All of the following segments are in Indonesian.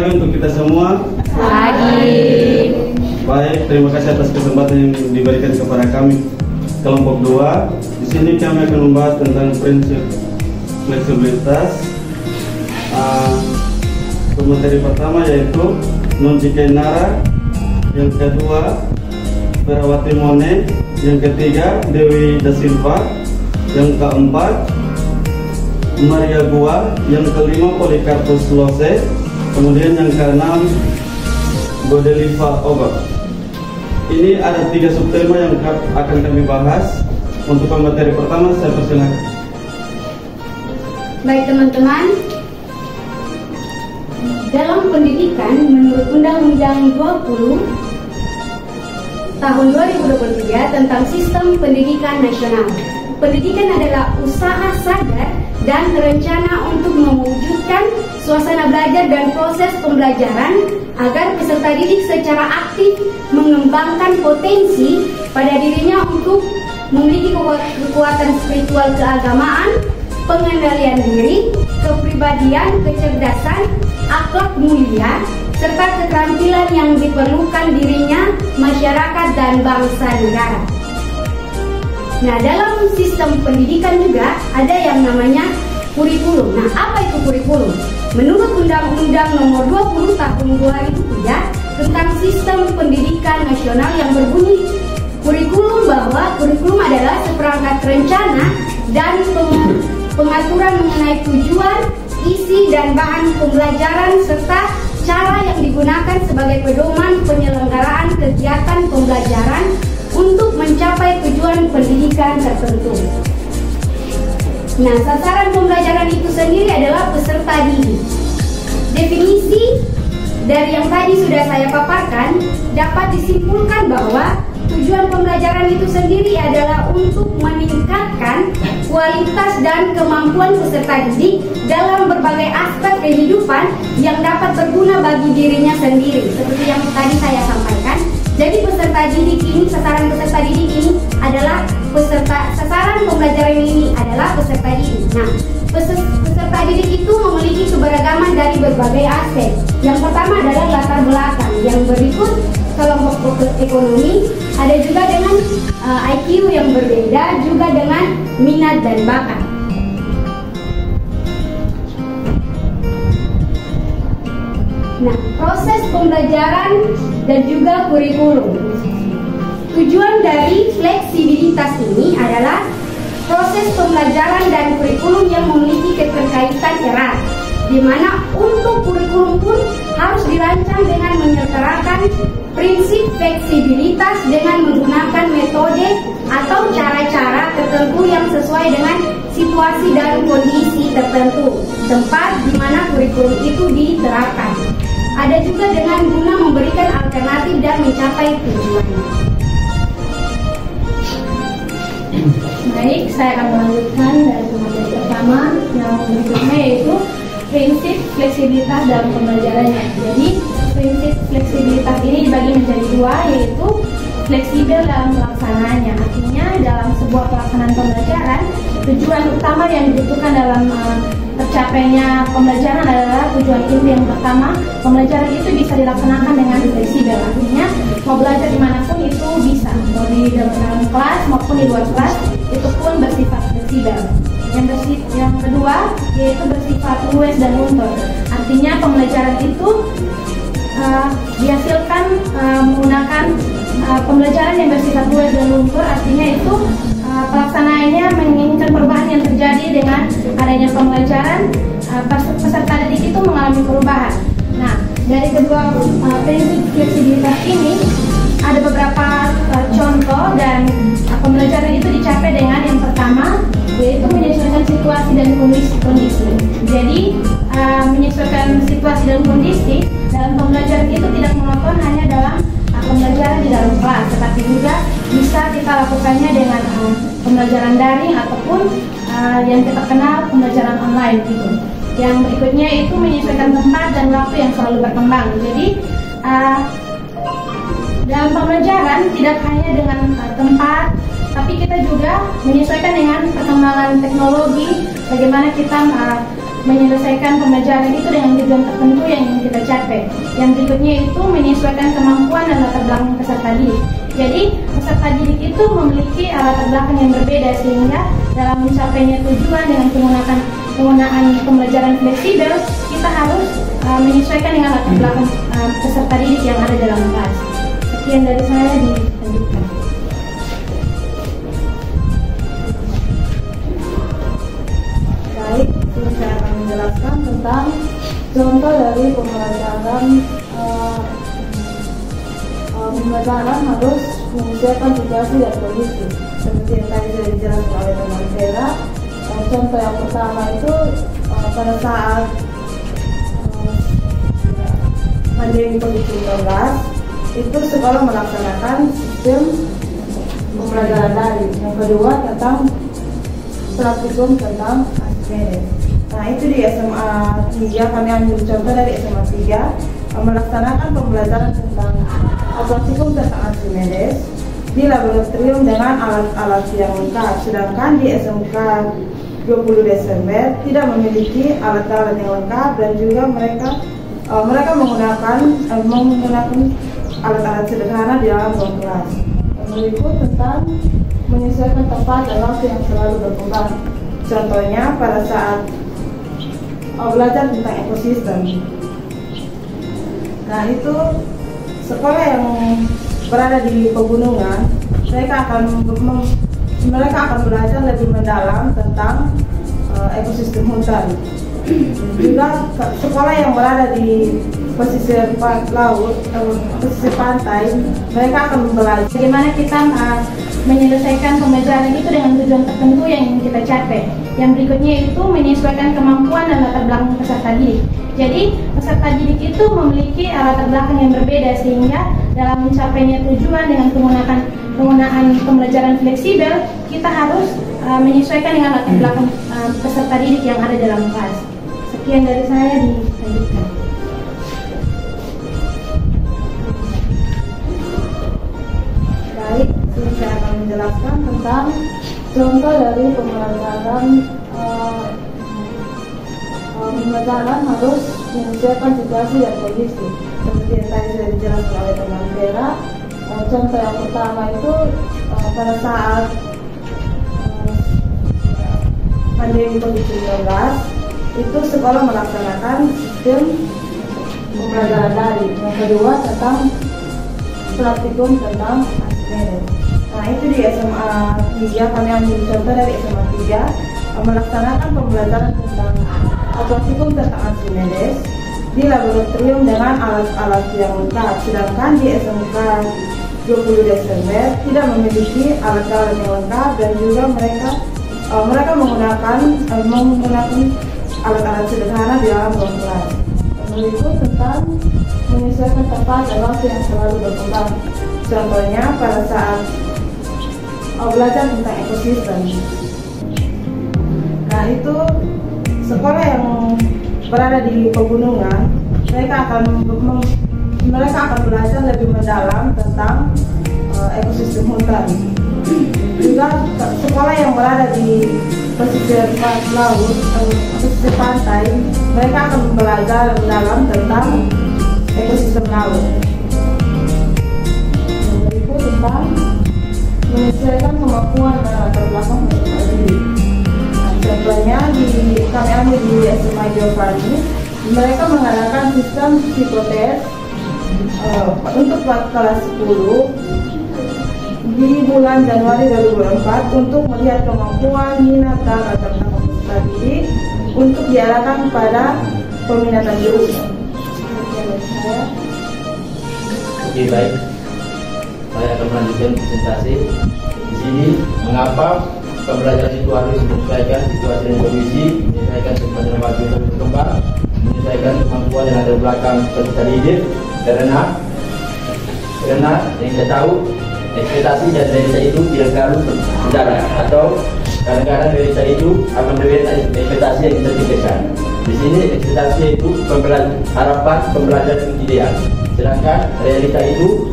pagi untuk kita semua. Pagi. Baik, terima kasih atas kesempatan yang diberikan kepada kami kelompok 2. Di sini kami akan membahas tentang prinsip fleksibilitas. Materi pertama yaitu Nunjike Nara, yang kedua Ferawati Mone, yang ketiga Dewi Da Silva, yang keempat Maria Gua, yang kelima Polikarpus Lose, kemudian yang keenam Godeliva Obat. Ini ada 3 subtema yang akan kami bahas. Untuk materi pertama saya persilakan. Baik teman-teman, dalam pendidikan menurut Undang-Undang 20 tahun 2023 tentang Sistem Pendidikan Nasional, pendidikan adalah usaha sadar dan terencana untuk mewujudkan suasana belajar dan proses pembelajaran agar peserta didik secara aktif mengembangkan potensi pada dirinya untuk memiliki kekuatan spiritual keagamaan, pengendalian diri, kepribadian, kecerdasan, akhlak mulia, serta keterampilan yang diperlukan dirinya, masyarakat, dan bangsa negara. Nah, dalam sistem pendidikan juga ada yang namanya kurikulum. Nah, apa itu kurikulum? Menurut Undang-Undang Nomor 20 Tahun 2003 tentang Sistem Pendidikan Nasional yang berbunyi kurikulum adalah seperangkat rencana dan pengaturan mengenai tujuan, isi dan bahan pembelajaran serta cara yang digunakan sebagai pedoman penyelenggaraan kegiatan pembelajaran untuk mencapai tujuan pendidikan tertentu. Nah, sasaran pembelajaran itu sendiri adalah peserta didik. Definisi dari yang tadi sudah saya paparkan dapat disimpulkan bahwa tujuan pembelajaran itu sendiri adalah untuk meningkatkan kualitas dan kemampuan peserta didik dalam berbagai aspek kehidupan yang dapat berguna bagi dirinya sendiri. Seperti yang tadi saya sampaikan, jadi peserta didik ini, sasaran peserta didik ini adalah sasaran pembelajaran ini adalah peserta didik. Nah, peserta didik itu memiliki keberagaman dari berbagai aspek. Yang pertama adalah latar belakang, yang berikut kelompok ekonomi, ada juga dengan IQ yang berbeda, juga dengan minat dan bakat. Nah, proses pembelajaran dan juga kurikulum. Tujuan dari fleksibilitas ini adalah proses pembelajaran dan kurikulum yang memiliki keterkaitan erat, di mana untuk kurikulum pun harus dirancang dengan menyertakan prinsip fleksibilitas dengan menggunakan metode atau cara-cara tertentu yang sesuai dengan situasi dan kondisi tertentu tempat di mana kurikulum itu diterapkan. Ada juga dengan guna memberikan alternatif dan mencapai tujuan. Baik, saya akan melanjutkan dari materi pertama yang berikutnya, yaitu prinsip fleksibilitas dalam pembelajarannya. Jadi prinsip fleksibilitas ini dibagi menjadi 2, yaitu fleksibel dalam pelaksanaannya. Artinya dalam sebuah pelaksanaan pembelajaran, tujuan utama yang dibutuhkan dalam tercapainya pembelajaran adalah tujuan inti yang pertama, pembelajaran itu bisa dilaksanakan dengan fleksibel. Artinya mau belajar dimanapun itu bisa, mau di dalam kelas maupun di luar kelas, itu pun bersifat fleksibel. Yang kedua yaitu bersifat luas dan luntur. Artinya pembelajaran itu dihasilkan menggunakan pembelajaran yang bersifat luas dan luntur. Artinya itu pelaksanaannya menginginkan perubahan yang terjadi dengan adanya pembelajaran. Peserta didik itu mengalami perubahan. Nah, dari kedua prinsip fleksibilitas ini ada beberapa contoh, dan pembelajaran itu dicapai dengan yang pertama yaitu menyesuaikan situasi dan kondisi. Jadi menyesuaikan situasi dan kondisi dalam pembelajaran itu tidak monoton hanya dalam pembelajaran di dalam kelas, tetapi juga bisa kita lakukannya dengan pembelajaran daring ataupun yang kita kenal pembelajaran online gitu. Yang berikutnya itu menyesuaikan tempat dan waktu yang selalu berkembang. Jadi dalam pembelajaran tidak hanya dengan tempat, tapi kita juga menyesuaikan dengan perkembangan teknologi, bagaimana kita menyelesaikan pembelajaran itu dengan tujuan tertentu yang ingin kita capai. Yang berikutnya itu menyesuaikan kemampuan dan latar belakang peserta didik. Jadi peserta didik itu memiliki latar belakang yang berbeda, sehingga dalam mencapainya tujuan dengan penggunaan pembelajaran fleksibel, kita harus menyesuaikan dengan latar belakang peserta didik yang ada dalam kelas. Sekian dari saya, dilanjutkan. Baik, saya akan menjelaskan tentang contoh dari pembelajaran harus menyesuaikan situasi dan kondisi. Seperti yang tadi sudah dijelaskan oleh teman Vera. Contoh yang pertama itu pada saat pandemi COVID-19, itu sekolah melaksanakan sistem pembelajaran daring. Yang kedua tentang praktikum tentang Archimedes. Nah, itu di SMA 3, kami ambil contoh dari SMA 3 melaksanakan pembelajaran tentang praktikum tentang Archimedes di laboratorium dengan alat-alat yang lengkap. Sedangkan di SMK 20 Desember tidak memiliki alat-alat yang lengkap, dan juga mereka menggunakan alat-alat sederhana di dalam ruang kelas. Berikut tentang menyesuaikan tempat dan waktu yang selalu berkembang. Contohnya pada saat belajar tentang ekosistem. Nah, itu sekolah yang berada di pegunungan, mereka akan belajar lebih mendalam tentang ekosistem hutan. Juga sekolah yang berada di pesisir laut, pesisir pantai, mereka akan belajar bagaimana kita menyelesaikan pembelajaran itu dengan tujuan tertentu yang ingin kita capai. Yang berikutnya itu menyesuaikan kemampuan dan latar belakang peserta didik. Jadi peserta didik itu memiliki latar belakang yang berbeda, sehingga dalam mencapainya tujuan dengan penggunaan pembelajaran fleksibel, kita harus menyesuaikan dengan latar belakang peserta didik yang ada dalam kelas. Sekian dari saya, dilanjutkan. Baik, saya akan menjelaskan tentang contoh dari pembelajaran harus menyesuaikan situasi dan kondisi. Seperti yang tadi sudah dijelaskan oleh teman Vera. Contoh yang pertama itu pada saat pandemi COVID-19, itu sekolah melaksanakan sistem pembelajaran daring. Yang kedua tentang praktikum tentang Archimedes. Nah, itu di SMA 3, kami ambil contoh dari SMA 3 melaksanakan pembelajaran tentang praktikum tentang Archimedes di laboratorium dengan alat-alat yang lengkap. Sedangkan di SMK 20 Desember tidak memiliki alat-alat yang lengkap, dan juga mereka menggunakan alat-alat sederhana di dalam ruang kelas. Berikut tentang menyesuaikan tempat dan waktu yang selalu berkembang. Contohnya pada saat belajar tentang ekosistem. Nah, itu sekolah yang berada di pegunungan, mereka akan belajar lebih mendalam tentang ekosistem hutan. Juga sekolah yang berada di pesisir laut, pesisir pantai, mereka akan belajar lebih dalam tentang ekosistem laut. Berikut tentang menyesuaikan kemampuan dan latar belakang peserta didik. Contohnya kami ambil di SMA Giovanni, mereka mengadakan sistem psikotes untuk kelas 10 di bulan Januari 2004 untuk melihat kemampuan, minat, dan latar belakang peserta didik untuk diarahkan pada peminatan jurusan. Oke, baik. Saya akan melanjutkan presentasi. Di sini mengapa pembelajaran itu harus menyesuaikan situasi dan kondisi, menyesuaikan kemampuan waktu yang berkembang, menyesuaikan kemampuan yang ada di belakang peserta didik, karena yang kita tahu ekspektasi dan realita itu tidak selalu sejalan, atau kadang-kadang realita itu akan berbeda dari ekspektasi yang kita pikirkan. Di sini ekspektasi itu harapan pembelajaran ideal, sedangkan realita itu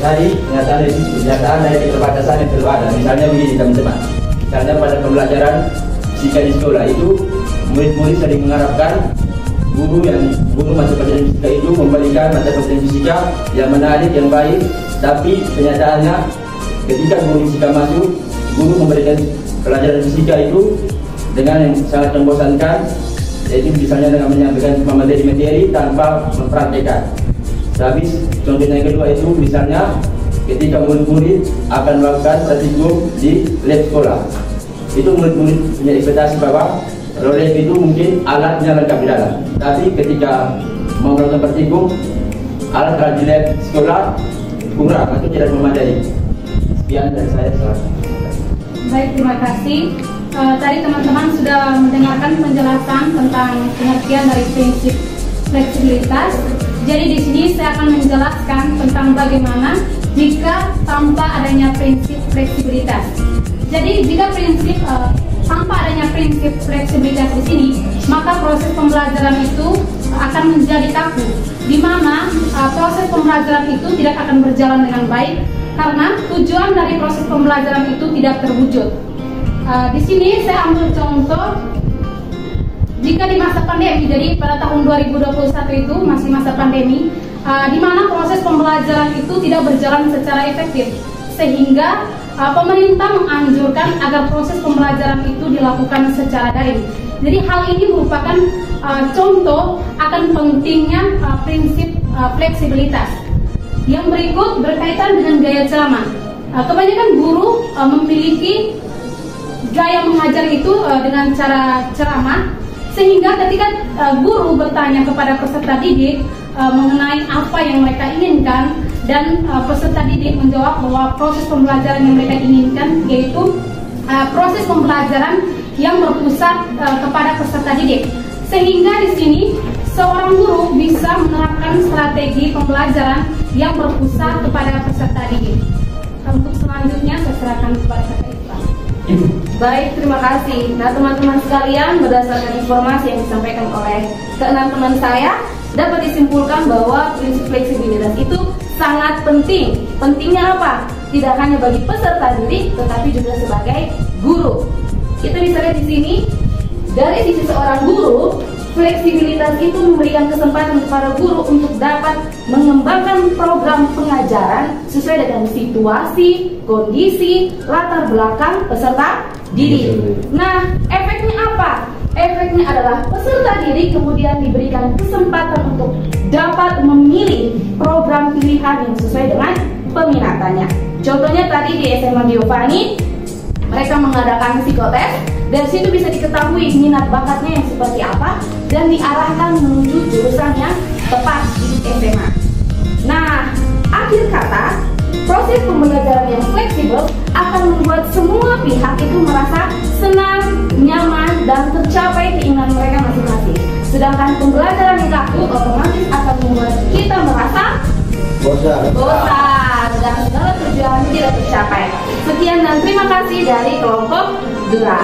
dari kenyataan dari keterbatasan yang perlu ada. Misalnya begini teman-teman, misalnya pada pembelajaran fisika di sekolah itu murid-murid sering mengharapkan guru mata pelajaran fisika itu memberikan mata pelajaran fisika yang menarik, yang baik, tapi kenyataannya ketika guru fisika masuk, guru memberikan pelajaran fisika itu dengan yang sangat membosankan, yaitu misalnya dengan menyampaikan materi-materi tanpa mempraktekkan. Habis contoh yang kedua itu misalnya ketika murid-murid akan melakukan praktikum di lab sekolah, itu murid-murid punya ekspektasi bahwa lab itu mungkin alatnya lengkap di dalam, tapi ketika mau melakukan praktikum, alat di lab sekolah kurang atau tidak memadai. Sekian dari saya. Baik, terima kasih. Tadi teman-teman sudah mendengarkan penjelasan tentang pengertian dari prinsip fleksibilitas. Jadi di sini saya akan menjelaskan tentang bagaimana jika tanpa adanya prinsip fleksibilitas. Jadi jika tanpa adanya prinsip fleksibilitas di sini, maka proses pembelajaran itu akan menjadi kaku, di mana proses pembelajaran itu tidak akan berjalan dengan baik karena tujuan dari proses pembelajaran itu tidak terwujud. Di sini saya ambil contoh jika di masa pandemi, jadi pada tahun 2021 itu masih masa pandemi, di mana proses pembelajaran itu tidak berjalan secara efektif, sehingga pemerintah menganjurkan agar proses pembelajaran itu dilakukan secara daring. Jadi hal ini merupakan contoh akan pentingnya prinsip fleksibilitas. Yang berikut berkaitan dengan gaya ceramah. Kebanyakan guru memiliki gaya mengajar itu dengan cara ceramah, sehingga ketika guru bertanya kepada peserta didik mengenai apa yang mereka inginkan, dan peserta didik menjawab bahwa proses pembelajaran yang mereka inginkan yaitu proses pembelajaran yang berpusat kepada peserta didik, sehingga di sini seorang guru bisa menerapkan strategi pembelajaran yang berpusat kepada peserta didik. Untuk selanjutnya saya serahkan kepada Kak Islam. Baik, terima kasih. Nah teman-teman sekalian, berdasarkan informasi yang disampaikan oleh keenam teman saya, dapat disimpulkan bahwa prinsip fleksibilitas itu sangat penting. Pentingnya apa? Tidak hanya bagi peserta didik, tetapi juga sebagai guru. Kita bisa lihat di sini, dari sisi seorang guru, fleksibilitas itu memberikan kesempatan kepada guru untuk dapat mengembangkan program pengajaran sesuai dengan situasi, kondisi, latar belakang peserta didik. Nah, efeknya apa? Efeknya adalah peserta didik kemudian diberikan kesempatan untuk dapat memilih program pilihan yang sesuai dengan peminatannya. Contohnya tadi di SMA Giovanni, mereka mengadakan psikotes. Dari situ bisa diketahui minat bakatnya yang seperti apa dan diarahkan menuju jurusan yang tepat di SMA. Nah, akhir kata, proses pembelajaran yang fleksibel akan membuat semua pihak itu merasa senang, nyaman, dan tercapai keinginan mereka masing-masing. Sedangkan pembelajaran yang kaku otomatis akan membuat kita merasa bosan dan segala tujuan tidak tercapai. Sekian dan terima kasih dari kelompok Dura.